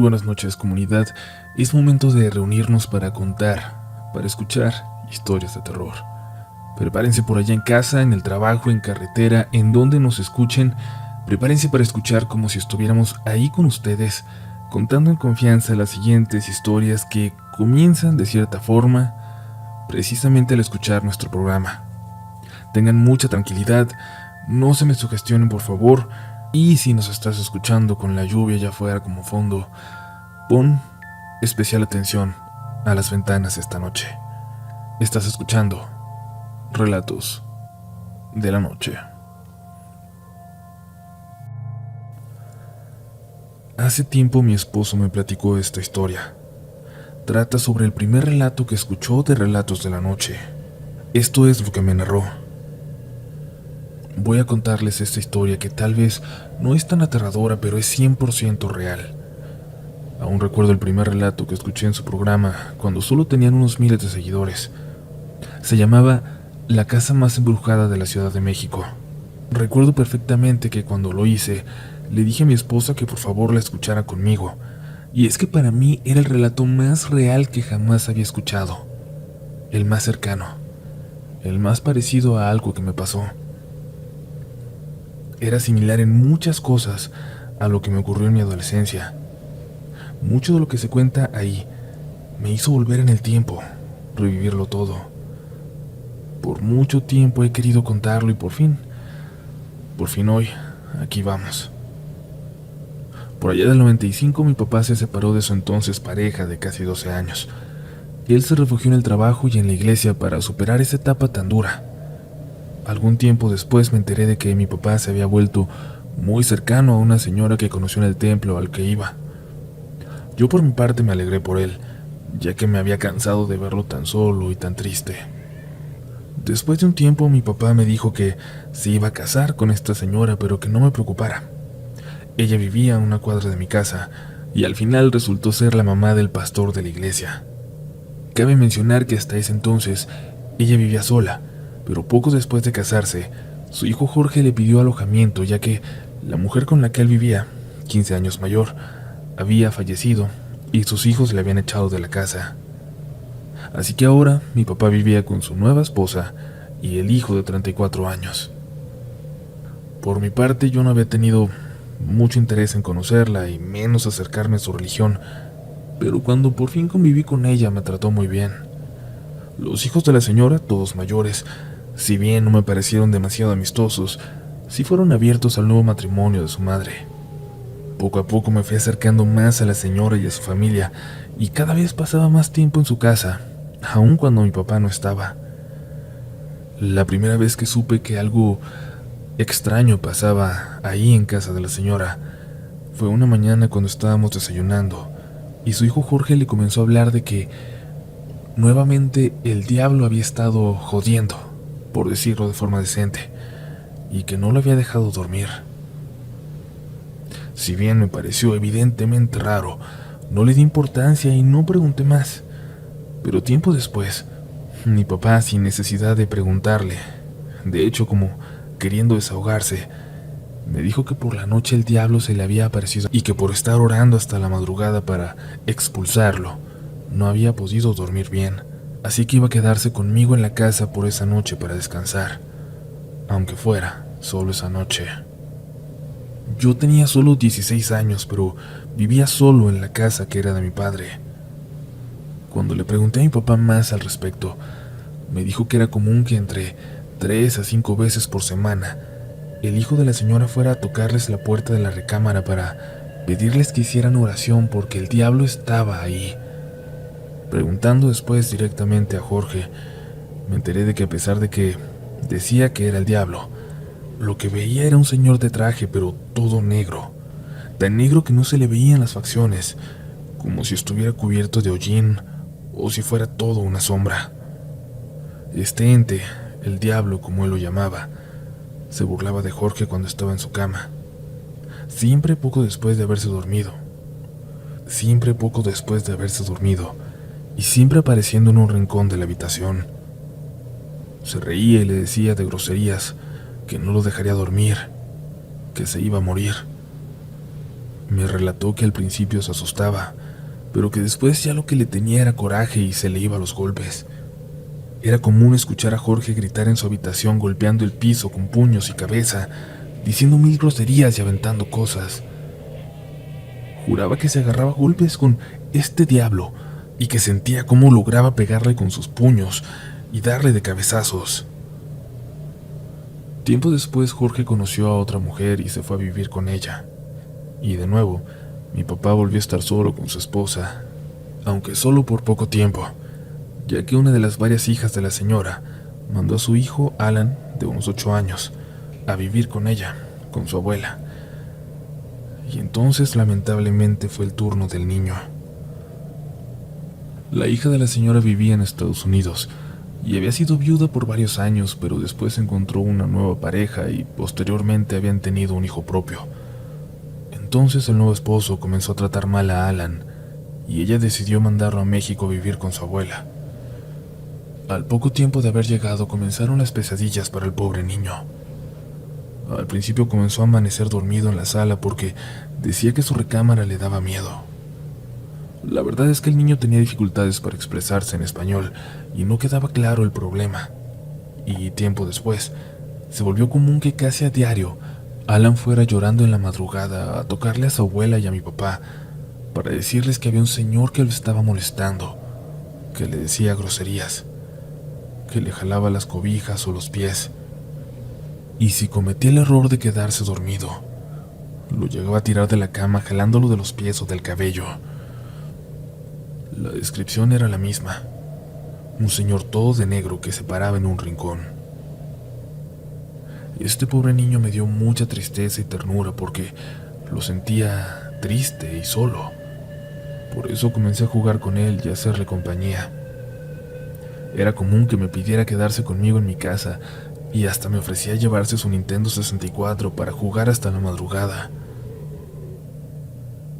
buenas noches, comunidad. Es momento de reunirnos para contar, para escuchar historias de terror. Prepárense por allá en casa, en el trabajo, en carretera, en donde nos escuchen. Prepárense para escuchar como si estuviéramos ahí con ustedes, contando en confianza las siguientes historias que comienzan de cierta forma, precisamente al escuchar nuestro programa. Tengan mucha tranquilidad, no se me sugestionen por favor, y si nos estás escuchando con la lluvia allá afuera como fondo, pon especial atención a las ventanas esta noche. Estás escuchando Relatos de la Noche. Hace tiempo mi esposo me platicó esta historia. Trata sobre el primer relato que escuchó de Relatos de la Noche. Esto es lo que me narró. Voy a contarles esta historia que tal vez no es tan aterradora, pero es 100% real. Aún recuerdo el primer relato que escuché en su programa, cuando solo tenían unos miles de seguidores. Se llamaba La casa más embrujada de la Ciudad de México. Recuerdo perfectamente que cuando lo hice, le dije a mi esposa que por favor la escuchara conmigo. Y es que para mí era el relato más real que jamás había escuchado. El más cercano. El más parecido a algo que me pasó. Era similar en muchas cosas a lo que me ocurrió en mi adolescencia. Mucho de lo que se cuenta ahí me hizo volver en el tiempo, revivirlo todo. Por mucho tiempo he querido contarlo y por fin hoy, aquí vamos. Por allá del 95 mi papá se separó de su entonces pareja de casi 12 años. Él se refugió en el trabajo y en la iglesia para superar esa etapa tan dura. Algún tiempo después me enteré de que mi papá se había vuelto muy cercano a una señora que conoció en el templo al que iba. Yo por mi parte me alegré por él, ya que me había cansado de verlo tan solo y tan triste. Después de un tiempo mi papá me dijo que se iba a casar con esta señora, pero que no me preocupara. Ella vivía a una cuadra de mi casa y al final resultó ser la mamá del pastor de la iglesia. Cabe mencionar que hasta ese entonces ella vivía sola, pero poco después de casarse, su hijo Jorge le pidió alojamiento, ya que la mujer con la que él vivía, 15 años mayor, había fallecido y sus hijos le habían echado de la casa. Así que ahora mi papá vivía con su nueva esposa y el hijo de 34 años. Por mi parte, yo no había tenido mucho interés en conocerla y menos acercarme a su religión, pero cuando por fin conviví con ella me trató muy bien. Los hijos de la señora, todos mayores, si bien no me parecieron demasiado amistosos, sí fueron abiertos al nuevo matrimonio de su madre. Poco a poco me fui acercando más a la señora y a su familia, y cada vez pasaba más tiempo en su casa, aun cuando mi papá no estaba. La primera vez que supe que algo extraño pasaba ahí en casa de la señora fue una mañana cuando estábamos desayunando, y su hijo Jorge le comenzó a hablar de que nuevamente el diablo había estado jodiendo, por decirlo de forma decente, y que no lo había dejado dormir. Si bien me pareció evidentemente raro, no le di importancia y no pregunté más. Pero tiempo después, mi papá, sin necesidad de preguntarle, de hecho como queriendo desahogarse, me dijo que por la noche el diablo se le había aparecido y que por estar orando hasta la madrugada para expulsarlo, no había podido dormir bien, así que iba a quedarse conmigo en la casa por esa noche para descansar, aunque fuera solo esa noche. Yo tenía solo 16 años, pero vivía solo en la casa que era de mi padre. Cuando le pregunté a mi papá más al respecto, me dijo que era común que entre 3 a 5 veces por semana el hijo de la señora fuera a tocarles la puerta de la recámara para pedirles que hicieran oración porque el diablo estaba ahí. Preguntando después directamente a Jorge, me enteré de que a pesar de que decía que era el diablo, lo que veía era un señor de traje, pero todo negro, tan negro que no se le veían las facciones, como si estuviera cubierto de hollín o si fuera todo una sombra. Este ente, el diablo como él lo llamaba, se burlaba de Jorge cuando estaba en su cama, siempre poco después de haberse dormido, y siempre apareciendo en un rincón de la habitación. Se reía y le decía de groserías que no lo dejaría dormir, que se iba a morir. Me relató que al principio se asustaba, pero que después ya lo que le tenía era coraje y se le iba a los golpes. Era común escuchar a Jorge gritar en su habitación golpeando el piso con puños y cabeza, diciendo mil groserías y aventando cosas. Juraba que se agarraba a golpes con este diablo y que sentía cómo lograba pegarle con sus puños y darle de cabezazos. Tiempo después Jorge conoció a otra mujer y se fue a vivir con ella. Y de nuevo, mi papá volvió a estar solo con su esposa, aunque solo por poco tiempo, ya que una de las varias hijas de la señora mandó a su hijo, Alan, de unos 8 años, a vivir con ella, con su abuela. Y entonces lamentablemente fue el turno del niño. La hija de la señora vivía en Estados Unidos y había sido viuda por varios años, pero después encontró una nueva pareja y posteriormente habían tenido un hijo propio. Entonces el nuevo esposo comenzó a tratar mal a Alan y ella decidió mandarlo a México a vivir con su abuela. Al poco tiempo de haber llegado comenzaron las pesadillas para el pobre niño. Al principio comenzó a amanecer dormido en la sala porque decía que su recámara le daba miedo. La verdad es que el niño tenía dificultades para expresarse en español y no quedaba claro el problema. Y tiempo después, se volvió común que casi a diario Alan fuera llorando en la madrugada a tocarle a su abuela y a mi papá para decirles que había un señor que lo estaba molestando, que le decía groserías, que le jalaba las cobijas o los pies. Y si cometía el error de quedarse dormido, lo llegaba a tirar de la cama jalándolo de los pies o del cabello. La descripción era la misma: un señor todo de negro que se paraba en un rincón. Este pobre niño me dio mucha tristeza y ternura porque lo sentía triste y solo. Por eso comencé a jugar con él y a hacerle compañía. Era común que me pidiera quedarse conmigo en mi casa y hasta me ofrecía llevarse su Nintendo 64 para jugar hasta la madrugada.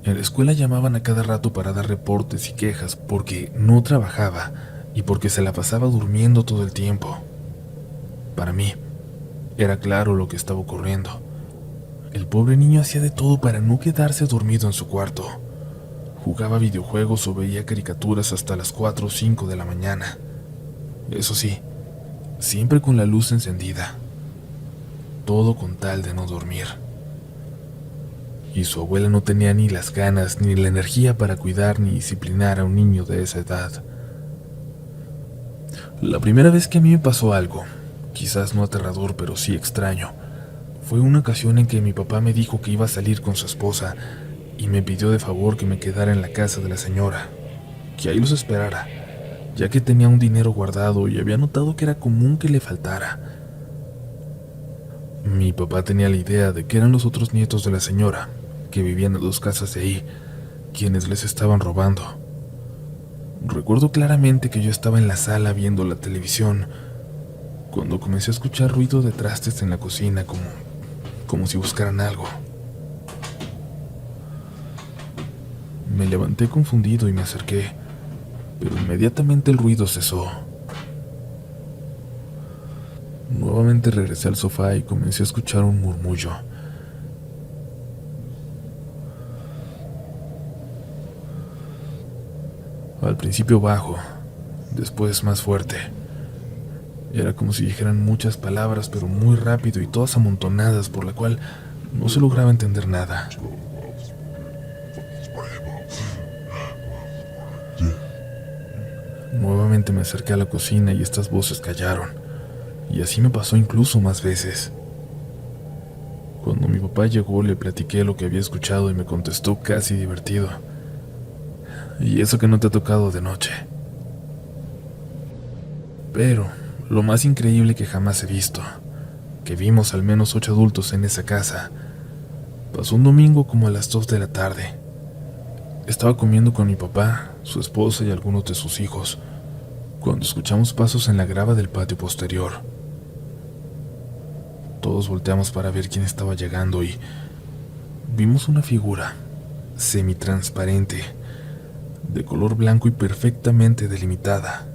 En la escuela llamaban a cada rato para dar reportes y quejas porque no trabajaba y porque se la pasaba durmiendo todo el tiempo. Para mí, era claro lo que estaba ocurriendo. El pobre niño hacía de todo para no quedarse dormido en su cuarto. Jugaba videojuegos o veía caricaturas hasta las 4 o 5 de la mañana. Eso sí, siempre con la luz encendida. Todo con tal de no dormir. Y su abuela no tenía ni las ganas ni la energía para cuidar ni disciplinar a un niño de esa edad. La primera vez que a mí me pasó algo, quizás no aterrador, pero sí extraño, fue una ocasión en que mi papá me dijo que iba a salir con su esposa y me pidió de favor que me quedara en la casa de la señora, que ahí los esperara, ya que tenía un dinero guardado y había notado que era común que le faltara. Mi papá tenía la idea de que eran los otros nietos de la señora, que vivían a 2 casas de ahí, quienes les estaban robando. Recuerdo claramente que yo estaba en la sala viendo la televisión, cuando comencé a escuchar ruido de trastes en la cocina, como si buscaran algo. Me levanté confundido y me acerqué, pero inmediatamente el ruido cesó. Nuevamente regresé al sofá y comencé a escuchar un murmullo. Al principio bajo, después más fuerte. Era como si dijeran muchas palabras, pero muy rápido y todas amontonadas, por la cual no se lograba entender nada. Nuevamente me acerqué a la cocina y estas voces callaron, y así me pasó incluso más veces. Cuando mi papá llegó, le platiqué lo que había escuchado y me contestó casi divertido: ¿y eso que no te ha tocado de noche? Pero lo más increíble que jamás he visto, que vimos al menos 8 adultos en esa casa, pasó un domingo como a las 2 de la tarde. Estaba comiendo con mi papá, su esposa y algunos de sus hijos, cuando escuchamos pasos en la grava del patio posterior. Todos volteamos para ver quién estaba llegando y vimos una figura semitransparente, de color blanco y perfectamente delimitada.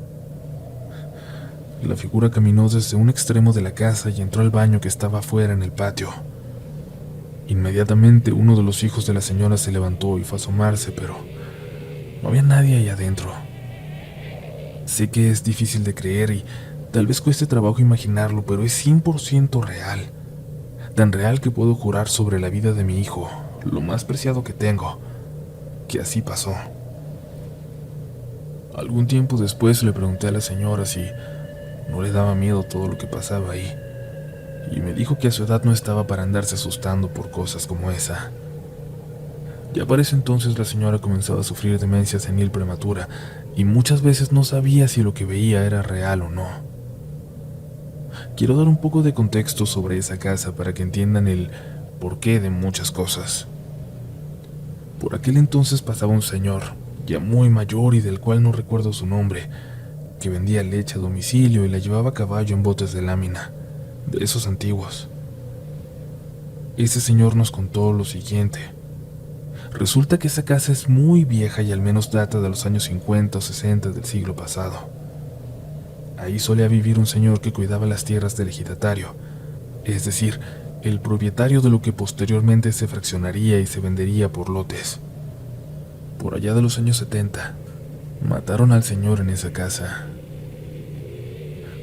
La figura caminó desde un extremo de la casa y entró al baño que estaba afuera en el patio. Inmediatamente uno de los hijos de la señora se levantó y fue a asomarse, pero no había nadie ahí adentro. Sé que es difícil de creer y tal vez cueste trabajo imaginarlo, pero es 100% real. Tan real que puedo jurar sobre la vida de mi hijo, lo más preciado que tengo, que así pasó. Algún tiempo después le pregunté a la señora si no le daba miedo todo lo que pasaba ahí, y me dijo que a su edad no estaba para andarse asustando por cosas como esa. Ya para ese entonces la señora comenzaba a sufrir demencia senil prematura y muchas veces no sabía si lo que veía era real o no. Quiero dar un poco de contexto sobre esa casa para que entiendan el porqué de muchas cosas. Por aquel entonces pasaba un señor, ya muy mayor y del cual no recuerdo su nombre, que vendía leche a domicilio y la llevaba a caballo en botes de lámina, de esos antiguos. Ese señor nos contó lo siguiente. Resulta que esa casa es muy vieja y al menos data de los años 50 o 60 del siglo pasado. Ahí solía vivir un señor que cuidaba las tierras del ejidatario, es decir, el propietario de lo que posteriormente se fraccionaría y se vendería por lotes. Por allá de los años 70, mataron al señor en esa casa.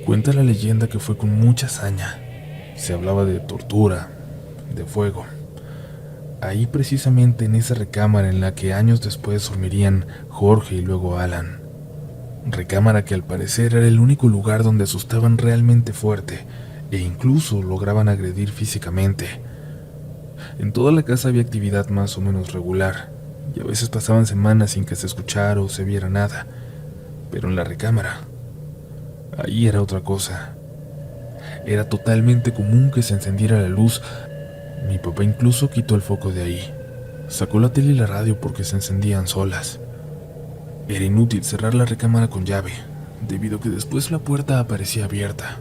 Cuenta la leyenda que fue con mucha hazaña. Se hablaba de tortura, de fuego. Ahí precisamente en esa recámara en la que años después dormirían Jorge y luego Alan. Recámara que al parecer era el único lugar donde asustaban realmente fuerte e incluso lograban agredir físicamente. En toda la casa había actividad más o menos regular y a veces pasaban semanas sin que se escuchara o se viera nada, pero en la recámara, ahí era otra cosa. Era totalmente común que se encendiera la luz. Mi papá incluso quitó el foco de ahí. Sacó la tele y la radio porque se encendían solas. Era inútil cerrar la recámara con llave, debido a que después la puerta aparecía abierta.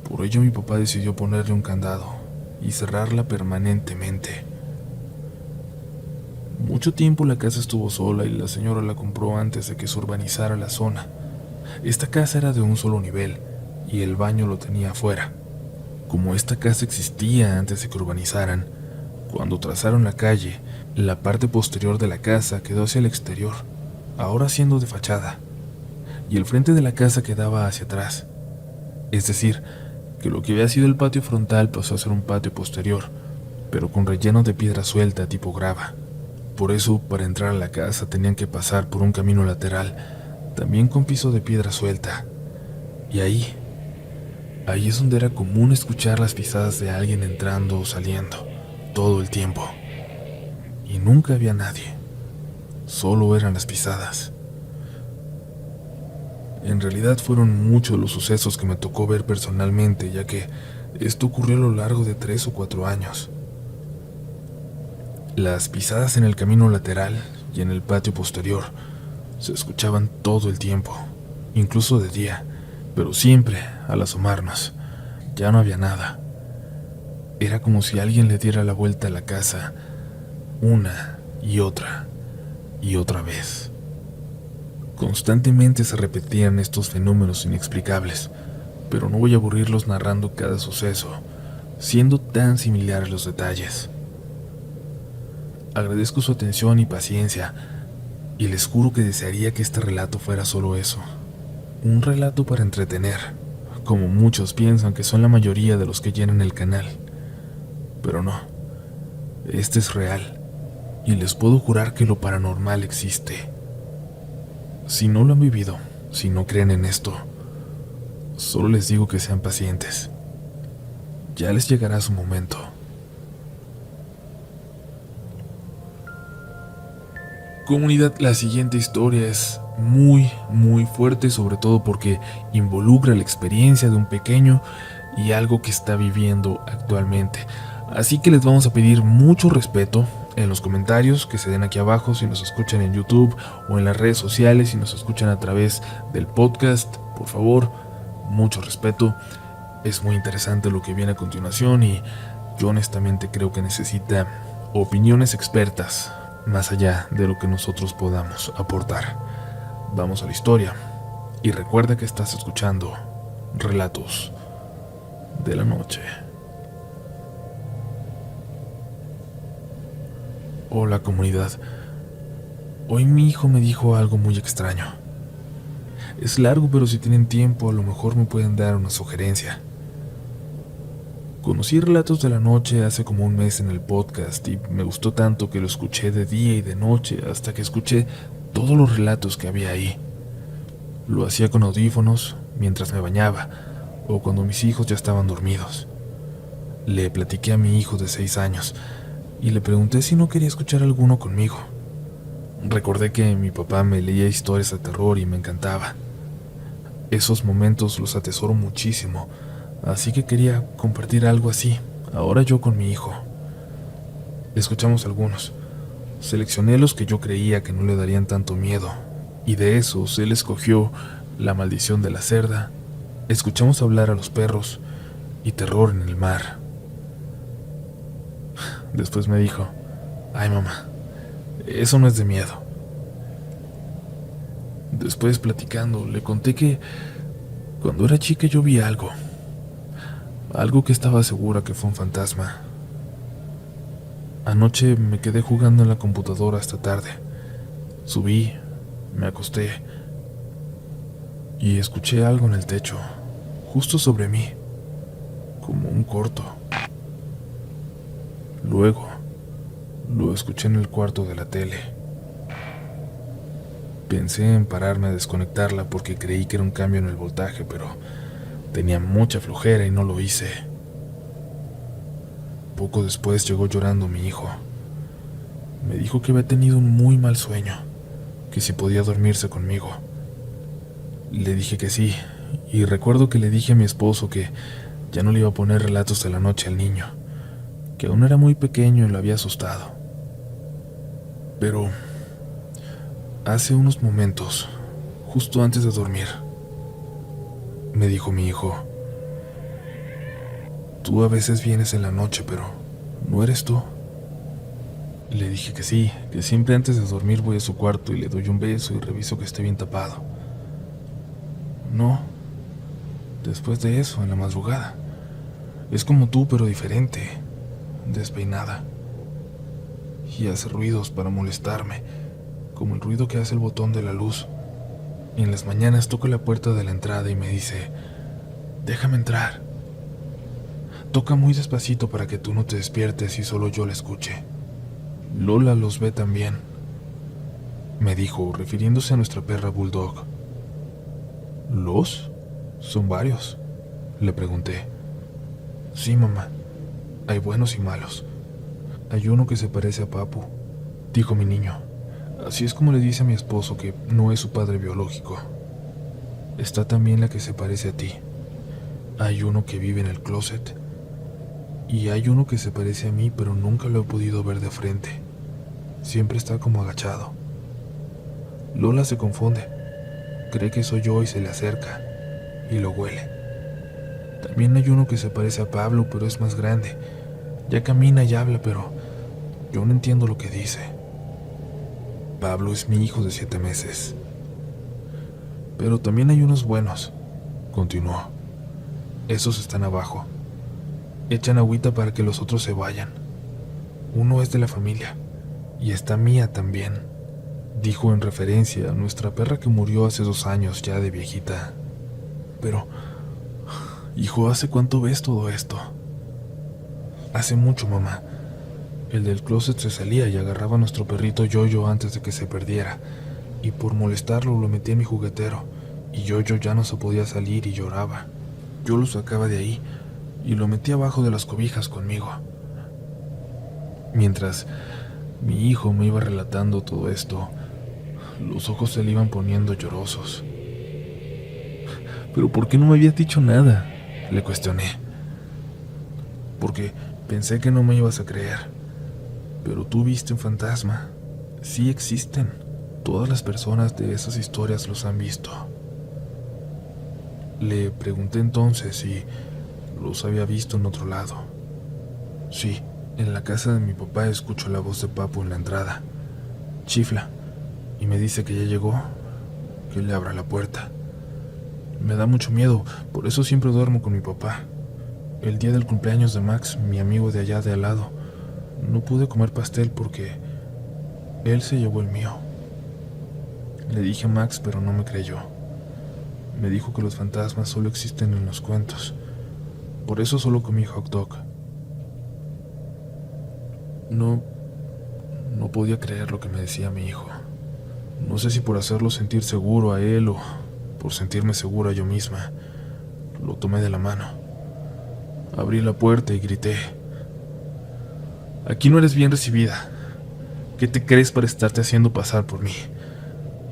Por ello mi papá decidió ponerle un candado y cerrarla permanentemente. Mucho tiempo la casa estuvo sola y la señora la compró antes de que se urbanizara la zona. Esta casa era de un solo nivel y el baño lo tenía afuera. Como esta casa existía antes de que urbanizaran, cuando trazaron la calle, la parte posterior de la casa quedó hacia el exterior, ahora siendo de fachada, y el frente de la casa quedaba hacia atrás. Es decir, que lo que había sido el patio frontal pasó a ser un patio posterior, pero con relleno de piedra suelta tipo grava. Por eso, para entrar a la casa tenían que pasar por un camino lateral, también con piso de piedra suelta. Y ahí es donde era común escuchar las pisadas de alguien entrando o saliendo, todo el tiempo. Y nunca había nadie, solo eran las pisadas. En realidad fueron muchos los sucesos que me tocó ver personalmente, ya que esto ocurrió a lo largo de 3 o 4 años. Las pisadas en el camino lateral y en el patio posterior se escuchaban todo el tiempo, incluso de día, pero siempre al asomarnos ya no había nada. Era como si alguien le diera la vuelta a la casa una y otra vez. Constantemente se repetían estos fenómenos inexplicables, pero no voy a aburrirlos narrando cada suceso, siendo tan similares los detalles. Agradezco su atención y paciencia, y les juro que desearía que este relato fuera solo eso, un relato para entretener, como muchos piensan que son la mayoría de los que llenan el canal. Pero no, este es real, y les puedo jurar que lo paranormal existe. Si no lo han vivido, si no creen en esto, solo les digo que sean pacientes. Ya les llegará su momento. Comunidad, la siguiente historia es muy fuerte, sobre todo porque involucra la experiencia de un pequeño y algo que está viviendo actualmente. Así que les vamos a pedir mucho respeto en los comentarios que se den aquí abajo si nos escuchan en YouTube o en las redes sociales, si nos escuchan a través del podcast. Por favor, mucho respeto. Es muy interesante lo que viene a continuación y yo honestamente creo que necesita opiniones expertas más allá de lo que nosotros podamos aportar. Vamos a la historia y recuerda que estás escuchando Relatos de la Noche. Hola comunidad. Hoy mi hijo me dijo algo muy extraño. Es largo, pero si tienen tiempo a lo mejor me pueden dar una sugerencia. Conocí Relatos de la Noche hace como un mes en el podcast y me gustó tanto que lo escuché de día y de noche hasta que escuché todos los relatos que había ahí. Lo hacía con audífonos mientras me bañaba o cuando mis hijos ya estaban dormidos. Le platiqué a mi hijo de 6 años y le pregunté si no quería escuchar alguno conmigo. Recordé que mi papá me leía historias de terror y me encantaba. Esos momentos los atesoro muchísimo, así que quería compartir algo así, ahora yo con mi hijo. Escuchamos algunos. Seleccioné los que yo creía que no le darían tanto miedo, y de esos él escogió La maldición de la cerda, Escuchamos hablar a los perros y Terror en el mar. Después me dijo: ay mamá, eso no es de miedo. Después, platicando, le conté que cuando era chica yo vi algo que estaba segura que fue un fantasma. Anoche me quedé jugando en la computadora hasta tarde. Subí, me acosté y escuché algo en el techo, justo sobre mí, como un corto. Luego, lo escuché en el cuarto de la tele. Pensé en pararme a desconectarla porque creí que era un cambio en el voltaje, pero tenía mucha flojera y no lo hice. Poco después llegó llorando mi hijo. Me dijo que había tenido un muy mal sueño, que si podía dormirse conmigo. Le dije que sí, y recuerdo que le dije a mi esposo que ya no le iba a poner relatos de la noche al niño, que aún era muy pequeño y lo había asustado. Pero hace unos momentos, justo antes de dormir, me dijo mi hijo: tú a veces vienes en la noche, pero ¿no eres tú? Le dije que sí, que siempre antes de dormir voy a su cuarto y le doy un beso y reviso que esté bien tapado. No, después de eso, en la madrugada. Es como tú, pero diferente, despeinada. Y hace ruidos para molestarme, como el ruido que hace el botón de la luz. Y en las mañanas toca la puerta de la entrada y me dice: déjame entrar. Toca muy despacito para que tú no te despiertes y solo yo la escuche. Lola los ve también, me dijo, refiriéndose a nuestra perra Bulldog. ¿Los? Son varios, le pregunté. Sí, mamá, hay buenos y malos. Hay uno que se parece a Papu, dijo mi niño. Así es como le dice a mi esposo que no es su padre biológico. Está también la que se parece a ti. Hay uno que vive en el closet. Y hay uno que se parece a mí, pero nunca lo he podido ver de frente. Siempre está como agachado. Lola se confunde. Cree que soy yo y se le acerca. Y lo huele. También hay uno que se parece a Pablo, pero es más grande. Ya camina y habla, pero yo no entiendo lo que dice. Pablo es mi hijo de 7 meses. Pero también hay unos buenos, continuó. Esos están abajo. Echan agüita para que los otros se vayan. Uno es de la familia, y está Mía también, dijo en referencia a nuestra perra que murió hace 2 años ya de viejita. Pero, hijo, ¿hace cuánto ves todo esto? Hace mucho, mamá. El del closet se salía y agarraba a nuestro perrito Yoyo antes de que se perdiera, y por molestarlo lo metí en mi juguetero, y Yoyo ya no se podía salir y lloraba. Yo lo sacaba de ahí y lo metí abajo de las cobijas conmigo. Mientras mi hijo me iba relatando todo esto, los ojos se le iban poniendo llorosos. ¿Pero por qué no me habías dicho nada?, le cuestioné. Porque pensé que no me ibas a creer. Pero tú viste un fantasma. Sí existen. Todas las personas de esas historias los han visto. Le pregunté entonces si los había visto en otro lado. Sí, en la casa de mi papá escucho la voz de Papu en la entrada. Chifla y me dice que ya llegó, que le abra la puerta. Me da mucho miedo, por eso siempre duermo con mi papá. El día del cumpleaños de Max, mi amigo de allá de al lado, no pude comer pastel porque Él se llevó el mío. Le dije a Max, pero no me creyó. Me dijo que los fantasmas solo existen en los cuentos. Por eso solo comí hot dog. No podía creer lo que me decía mi hijo. No sé si por hacerlo sentir seguro a él o por sentirme segura yo misma. Lo tomé de la mano. Abrí la puerta y grité: aquí no eres bien recibida. ¿Qué te crees para estarte haciendo pasar por mí?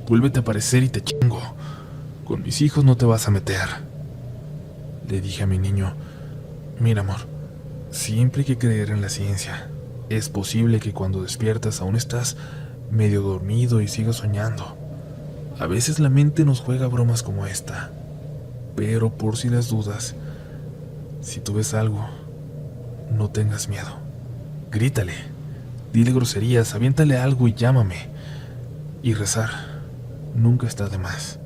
Vuélvete a aparecer y te chingo. Con mis hijos no te vas a meter. Le dije a mi niño: mira, amor, siempre hay que creer en la ciencia. Es posible que cuando despiertas aún estás medio dormido y sigas soñando. A veces la mente nos juega bromas como esta. Pero por si las dudas, si tú ves algo, no tengas miedo. Grítale, dile groserías, aviéntale algo y llámame. Y rezar nunca está de más.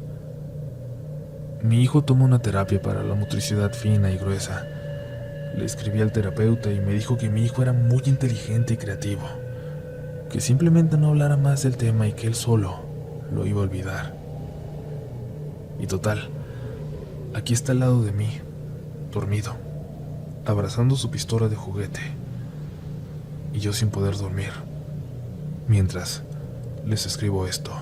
Mi hijo toma una terapia para la motricidad fina y gruesa. Le escribí al terapeuta y me dijo que mi hijo era muy inteligente y creativo, que simplemente no hablara más del tema y que él solo lo iba a olvidar. Y total, aquí está al lado de mí, dormido, abrazando su pistola de juguete, y yo sin poder dormir, mientras les escribo esto.